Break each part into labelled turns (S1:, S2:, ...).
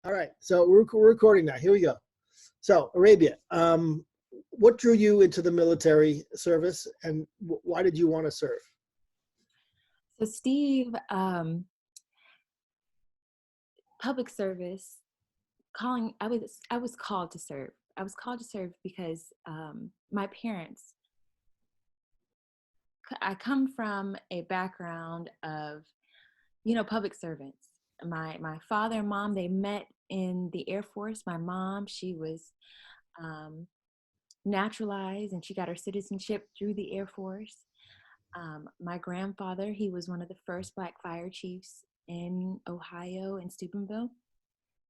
S1: All right, so we're recording now. Here we go. So, Arabia, what drew you into the military service, and why did you want to serve?
S2: So Steve, public service, calling. I was called to serve. I was called to serve because my parents. I come from a background of, public servants. My father and mom, they met in the Air Force. My mom, she was um, naturalized and she got her citizenship through the Air Force. My grandfather, he was one of the first Black fire chiefs in Ohio, in Steubenville,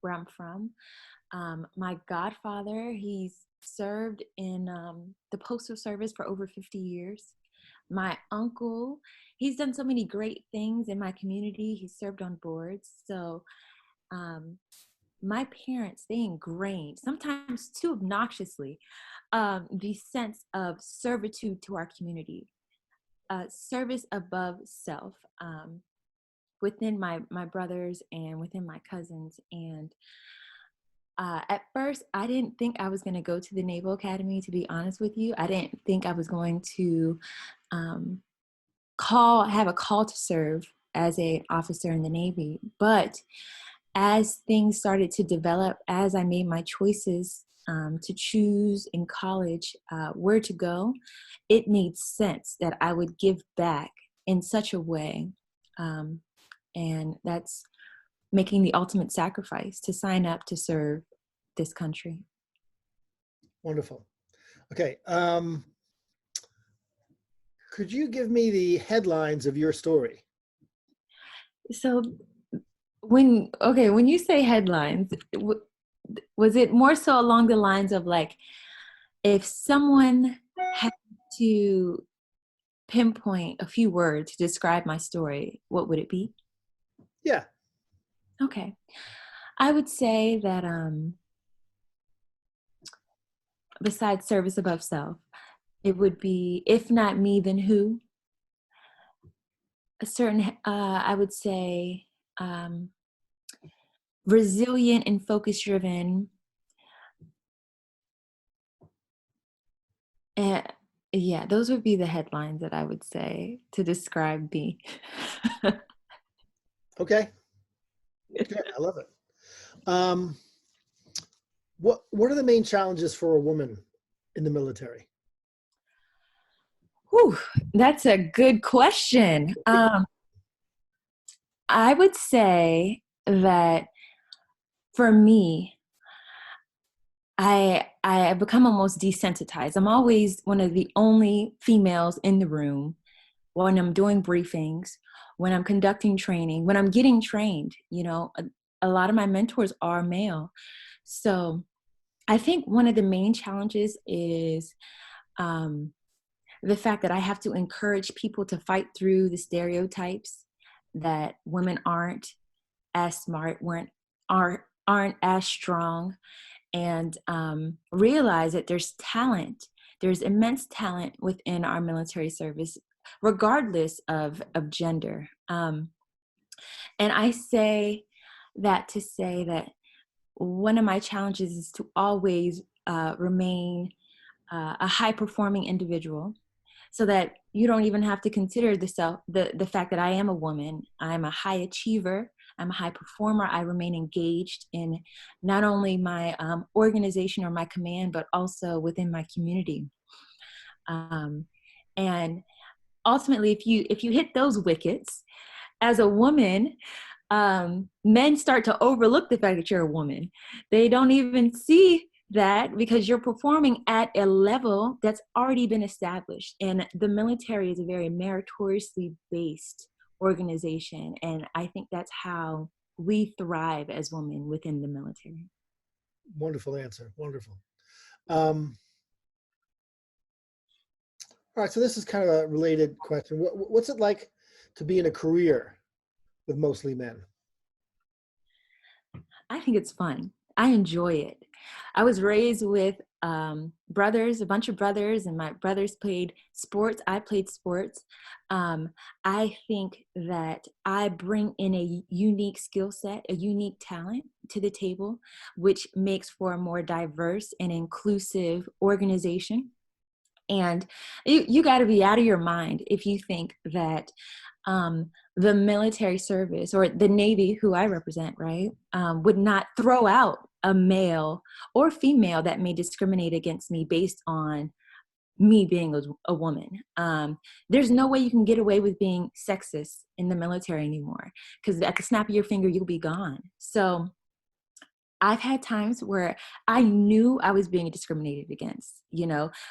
S2: where I'm from. My godfather, he's served in the Postal Service for over 50 years. My uncle, he's done so many great things in my community. He served on boards. So um, my parents, they ingrained, sometimes too obnoxiously, the sense of servitude to our community, service above self, within my brothers and within my cousins. And at first, I didn't think I was going to go to the Naval Academy, to be honest with you. I didn't think I was going to um, have a call to serve as an officer in the Navy. But as things started to develop, as I made my choices to choose in college where to go, it made sense that I would give back in such a way. Um, and that's making the ultimate sacrifice to sign up to serve this country.
S1: Wonderful. Okay, could you give me the headlines of your story?
S2: So when you say headlines, was it more so along the lines of like, if someone had to pinpoint a few words to describe my story, what would it be?
S1: Yeah.
S2: Okay. I would say that besides service above self, it would be, if not me, then who? A certain, I would say, um, resilient and focus driven. And yeah, those would be the headlines that I would say to describe me.
S1: Okay. Good. I love it. Um, what are the main challenges for a woman in the military?
S2: Whew, that's a good question. I would say that for me, I have become almost desensitized. I'm always one of the only females in the room when I'm doing briefings, when I'm conducting training, when I'm getting trained. A lot of my mentors are male. So I think one of the main challenges is um, the fact that I have to encourage people to fight through the stereotypes that women aren't as smart, aren't as strong, and realize that there's talent. There's immense talent within our military service, regardless of gender. And I say that to say that one of my challenges is to always remain a high performing individual, so that you don't even have to consider the fact that I am a woman. I'm a high achiever. I'm a high performer. I remain engaged in not only my organization or my command, but also within my community. Um, and ultimately, if you hit those wickets as a woman, men start to overlook the fact that you're a woman. They don't even see that because you're performing at a level that's already been established. And the military is a very meritoriously based organization. And I think that's how we thrive as women within the military.
S1: Wonderful answer. Wonderful. Um, all right, so this is kind of a related question. What's it like to be in a career with mostly men?
S2: I think it's fun. I enjoy it. I was raised with brothers, a bunch of brothers, and my brothers played sports. I played sports. I think that I bring in a unique skill set, a unique talent to the table, which makes for a more diverse and inclusive organization. And you got to be out of your mind if you think that the military service or the Navy, who I represent, right, would not throw out a male or female that may discriminate against me based on me being a woman. There's no way you can get away with being sexist in the military anymore, because at the snap of your finger, you'll be gone. So I've had times where I knew I was being discriminated against,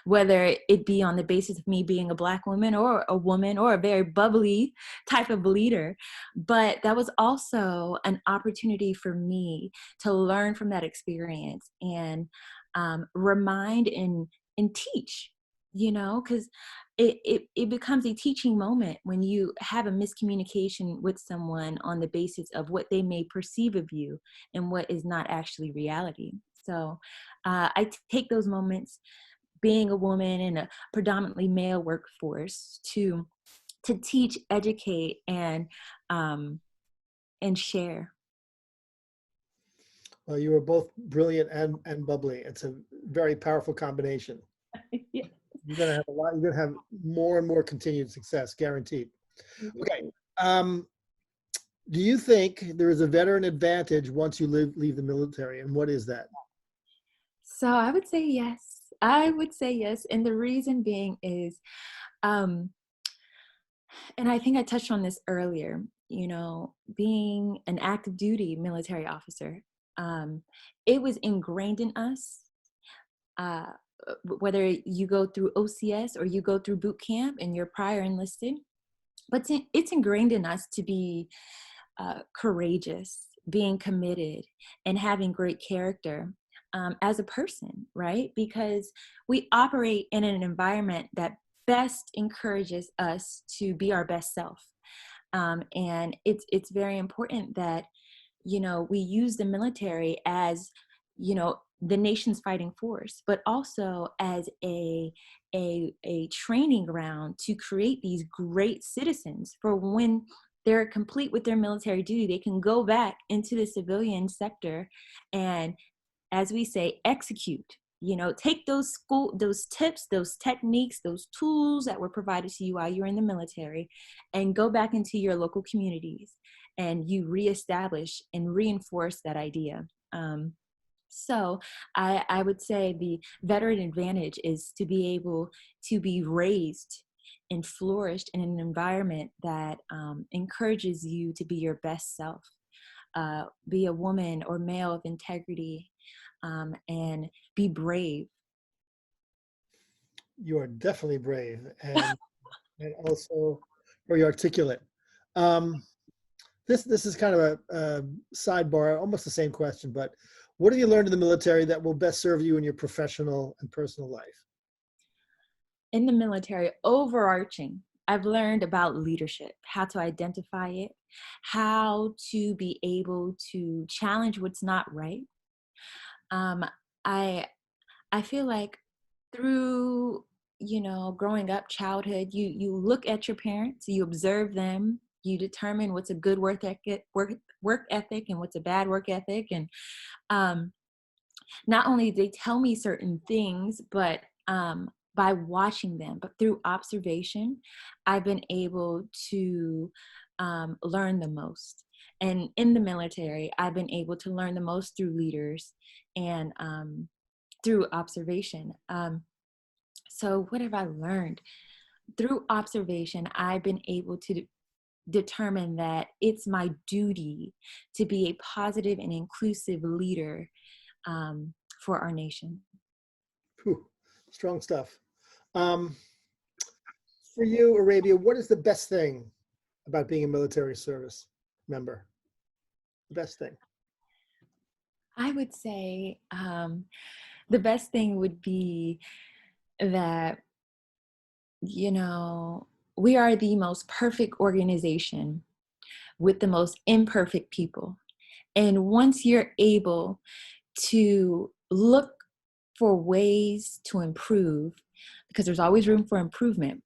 S2: whether it be on the basis of me being a Black woman or a woman or a very bubbly type of leader. But that was also an opportunity for me to learn from that experience and remind and teach, because it becomes a teaching moment when you have a miscommunication with someone on the basis of what they may perceive of you and what is not actually reality. So I take those moments, being a woman in a predominantly male workforce, to teach, educate, and share.
S1: Well, you were both brilliant and bubbly. It's a very powerful combination.
S2: Yeah.
S1: You're going to have a lot. You're going to have more and more continued success, guaranteed. Okay. Do you think there is a veteran advantage once you leave the military, and what is that?
S2: So I would say yes. I would say yes, and the reason being is, and I think I touched on this earlier. Being an active duty military officer, it was ingrained in us. Whether you go through OCS or you go through boot camp and you're prior enlisted, but it's ingrained in us to be courageous, being committed, and having great character as a person, right? Because we operate in an environment that best encourages us to be our best self. And it's very important that, we use the military as, the nation's fighting force, but also as a training ground to create these great citizens for when they're complete with their military duty, they can go back into the civilian sector and, as we say, execute. Take those tips, those techniques, those tools that were provided to you while you were in the military, and go back into your local communities, and you reestablish and reinforce that idea. So I would say the veteran advantage is to be able to be raised and flourished in an environment that encourages you to be your best self. Be a woman or male of integrity, and be brave.
S1: You are definitely brave and also very articulate. Um, this is kind of a sidebar, almost the same question, but what have you learned in the military that will best serve you in your professional and personal life?
S2: In the military, overarching, I've learned about leadership, how to identify it, how to be able to challenge what's not right. Um, I I feel like through, growing up, childhood, you look at your parents, you observe them, you determine what's a good work ethic and what's a bad work ethic. And um, not only they tell me certain things, but by watching them, but through observation, I've been able to learn the most. And in the military, I've been able to learn the most through leaders and through observation. So what have I learned? Through observation, I've been able to determine that it's my duty to be a positive and inclusive leader for our nation.
S1: Whew, strong stuff. Um, for you, Arabia, what is the best thing about being a military service member? The best thing.
S2: I would say the best thing would be that, we are the most perfect organization with the most imperfect people. And once you're able to look for ways to improve, because there's always room for improvement,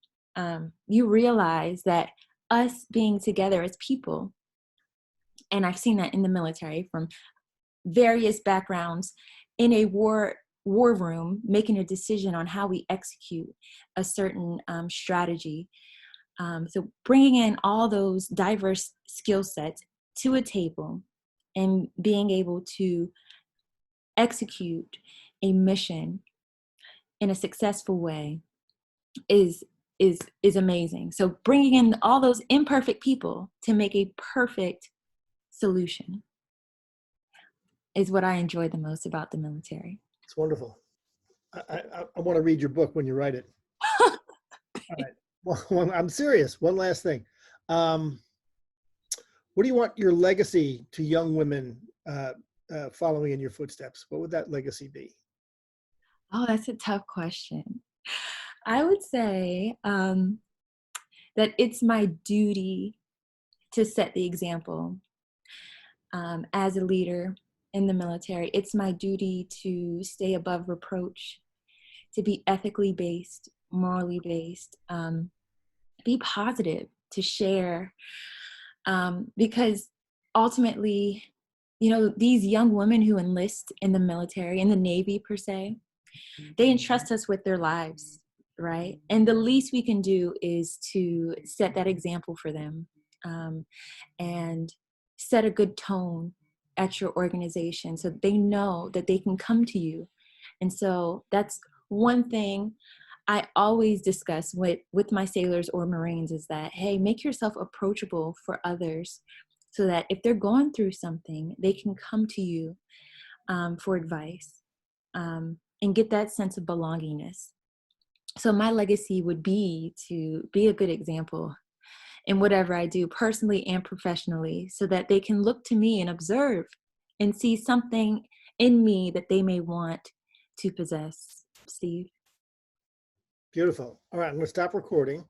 S2: you realize that us being together as people, and I've seen that in the military from various backgrounds, in a war room, making a decision on how we execute a certain strategy. So bringing in all those diverse skill sets to a table and being able to execute a mission in a successful way is is amazing. So bringing in all those imperfect people to make a perfect solution is what I enjoy the most about the military.
S1: It's wonderful. I want to read your book when you write it. All right. Well, I'm serious. One last thing. Um, what do you want your legacy to young women following in your footsteps? What would that legacy be?
S2: Oh, that's a tough question. I would say that it's my duty to set the example as a leader in the military. It's my duty to stay above reproach, to be ethically based, morally based, be positive, to share, because ultimately, you know, these young women who enlist in the military, in the Navy per se, they entrust us with their lives, right? And the least we can do is to set that example for them, and set a good tone at your organization so they know that they can come to you. And so that's one thing I always discuss with my sailors or Marines, is that, hey, make yourself approachable for others so that if they're going through something, they can come to you for advice, and get that sense of belongingness. So my legacy would be to be a good example in whatever I do, personally and professionally, so that they can look to me and observe and see something in me that they may want to possess. Steve?
S1: Beautiful. All right, I'm going to stop recording.